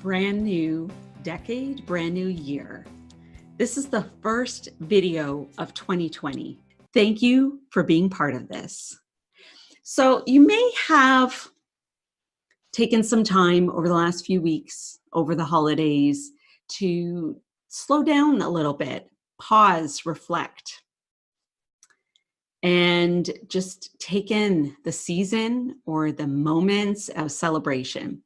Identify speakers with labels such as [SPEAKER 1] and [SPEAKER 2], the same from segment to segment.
[SPEAKER 1] Brand new decade, brand new year. This is the first video of 2020. Thank you for being part of this. So you may have taken some time over the last few weeks, over the holidays, to slow down a little bit, pause, reflect, and just take in the season or the moments of celebration.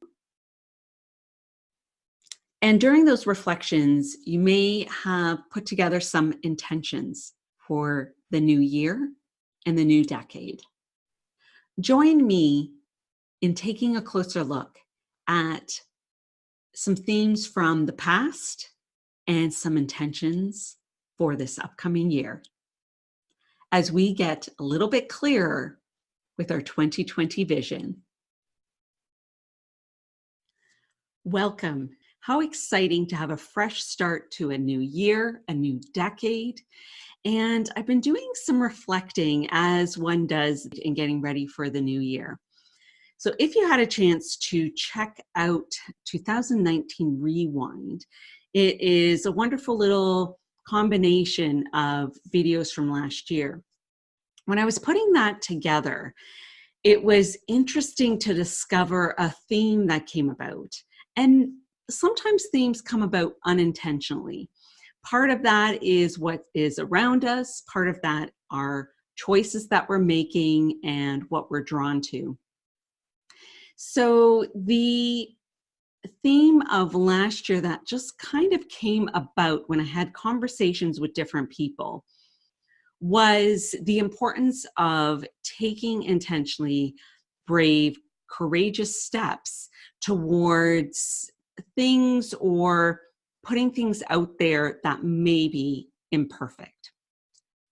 [SPEAKER 1] And during those reflections, you may have put together some intentions for the new year and the new decade. Join me in taking a closer look at some themes from the past and some intentions for this upcoming year as we get a little bit clearer with our 2020 vision. Welcome. How exciting to have a fresh start to a new year, a new decade. And I've been doing some reflecting as one does in getting ready for the new year. So if you had a chance to check out 2019 Rewind, it is a wonderful little combination of videos from last year. When I was putting that together, it was interesting to discover a theme that came about. And sometimes themes come about unintentionally. Part of that is what is around us. Part of that are choices that we're making and what we're drawn to. So the theme of last year that just kind of came about when I had conversations with different people was the importance of taking intentionally brave, courageous steps towards things or putting things out there that may be imperfect.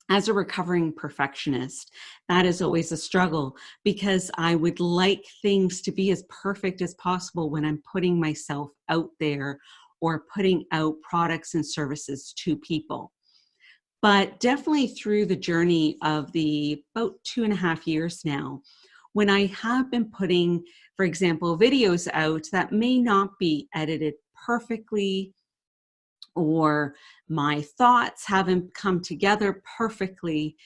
[SPEAKER 1] As a recovering perfectionist, that is always a struggle because I would like things to be as perfect as possible when I'm putting myself out there or putting out products and services to people. But definitely through the journey of the about 2.5 years now, when I have been putting, for example, videos out that may not be edited perfectly, or my thoughts haven't come together perfectly,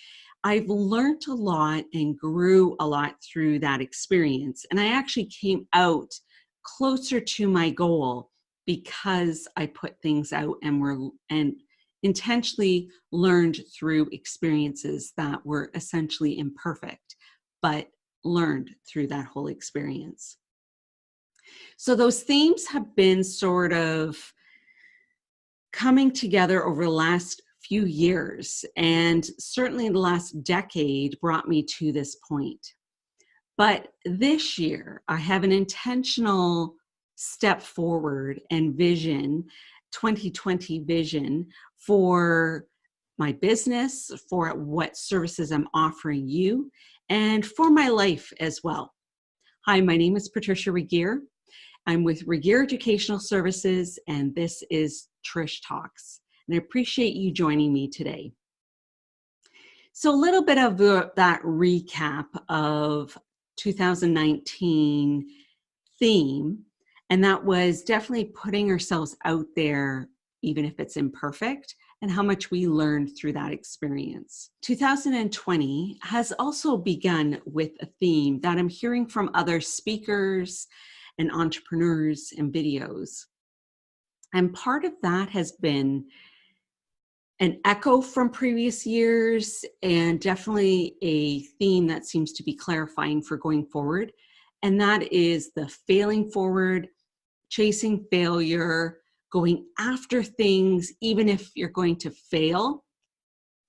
[SPEAKER 1] I've learned a lot and grew a lot through that experience. And I actually came out closer to my goal because I put things out and intentionally learned through experiences that were essentially imperfect, but learned through that whole experience. So those themes have been sort of coming together over the last few years, and certainly the last decade brought me to this point. But this year, I have an intentional step forward and vision, 2020 vision for my business, for what services I'm offering you, and for my life as well. Hi, my name is Patricia Regier. I'm with Regier Educational Services, and this is Trish Talks. And I appreciate you joining me today. So a little bit of that recap of 2019 theme, and that was definitely putting ourselves out there, even if it's imperfect, and how much we learned through that experience. 2020 has also begun with a theme that I'm hearing from other speakers and entrepreneurs and videos. And part of that has been an echo from previous years and definitely a theme that seems to be clarifying for going forward. And that is the failing forward, chasing failure, going after things, even if you're going to fail,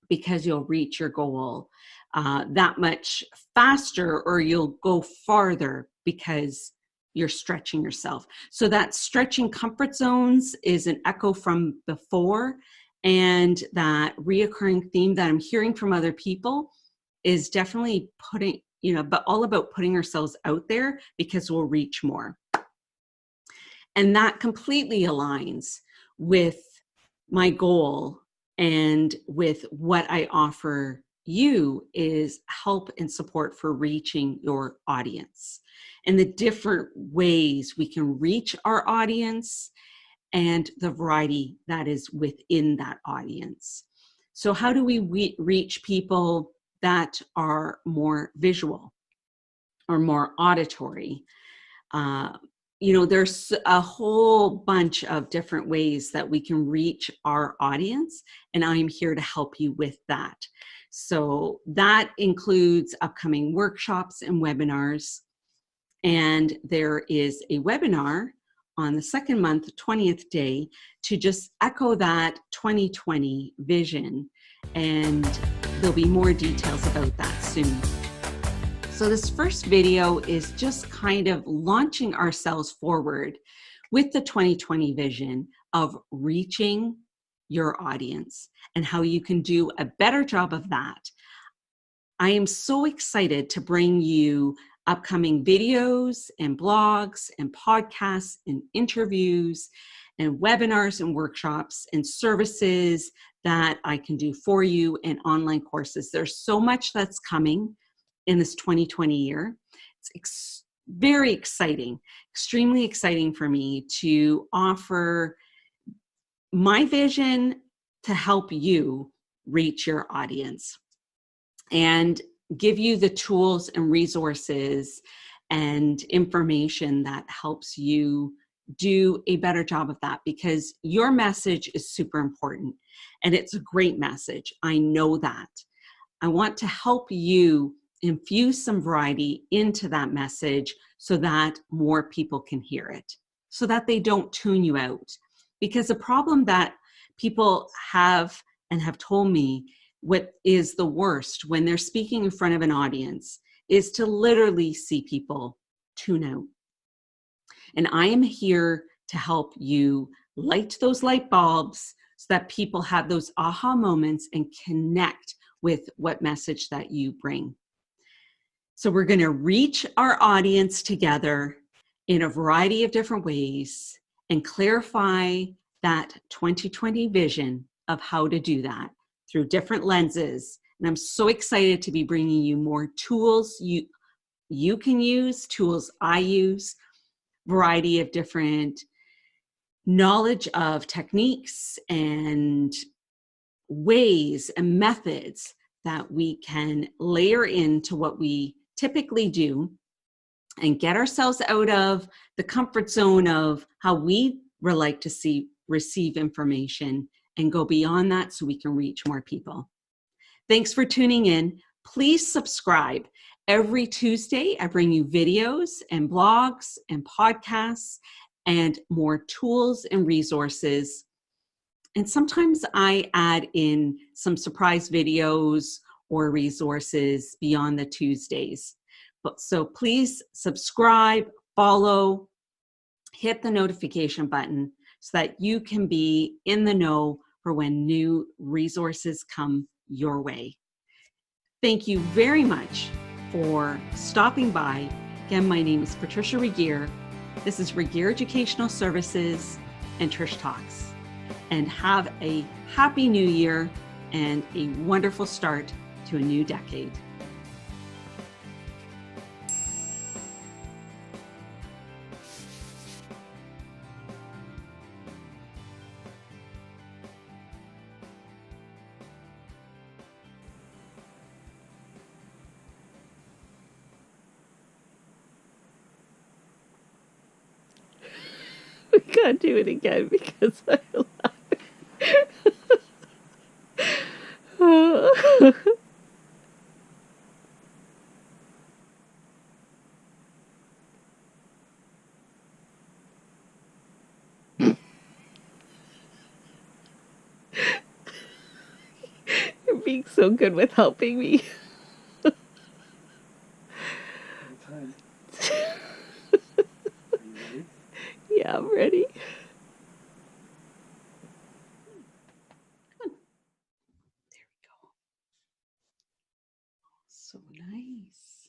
[SPEAKER 1] because you'll reach your goal that much faster, or you'll go farther because you're stretching yourself. So that stretching comfort zones is an echo from before, and that reoccurring theme that I'm hearing from other people is definitely but all about putting ourselves out there because we'll reach more. And that completely aligns with my goal and with what I offer you is help and support for reaching your audience and the different ways we can reach our audience and the variety that is within that audience. So how do we reach people that are more visual or more auditory? There's a whole bunch of different ways that we can reach our audience, and I'm here to help you with that. So that includes upcoming workshops and webinars. And there is a webinar on the second month, 20th day, to just echo that 2020 vision. And there'll be more details about that soon. So this first video is just kind of launching ourselves forward with the 2020 vision of reaching your audience and how you can do a better job of that. I am so excited to bring you upcoming videos and blogs and podcasts and interviews and webinars and workshops and services that I can do for you and online courses. There's so much that's coming in this 2020 year. It's very exciting, extremely exciting for me to offer my vision to help you reach your audience and give you the tools and resources and information that helps you do a better job of that, because your message is super important and it's a great message. I know that. I want to help you infuse some variety into that message so that more people can hear it, so that they don't tune you out. Because the problem that people have and have told me what is the worst when they're speaking in front of an audience is to literally see people tune out. And I am here to help you light those light bulbs so that people have those aha moments and connect with what message that you bring. So we're going to reach our audience together in a variety of different ways and clarify that 2020 vision of how to do that through different lenses. And I'm so excited to be bringing you more tools you can use, tools I use, variety of different knowledge of techniques and ways and methods that we can layer into what we typically do and get ourselves out of the comfort zone of how we like to receive information and go beyond that so we can reach more people. Thanks for tuning in. Please subscribe. Every Tuesday, I bring you videos and blogs and podcasts and more tools and resources. And sometimes I add in some surprise videos or resources beyond the Tuesdays. So please subscribe, follow, hit the notification button so that you can be in the know for when new resources come your way. Thank you very much for stopping by. Again, my name is Patricia Regier. This is Regier Educational Services and Trish Talks. And have a happy new year and a wonderful start to a new decade. We can't do it again because I laugh. You're being so good with helping me.
[SPEAKER 2] Anytime. Are you ready?
[SPEAKER 1] Yeah, I'm ready. There we go. So nice.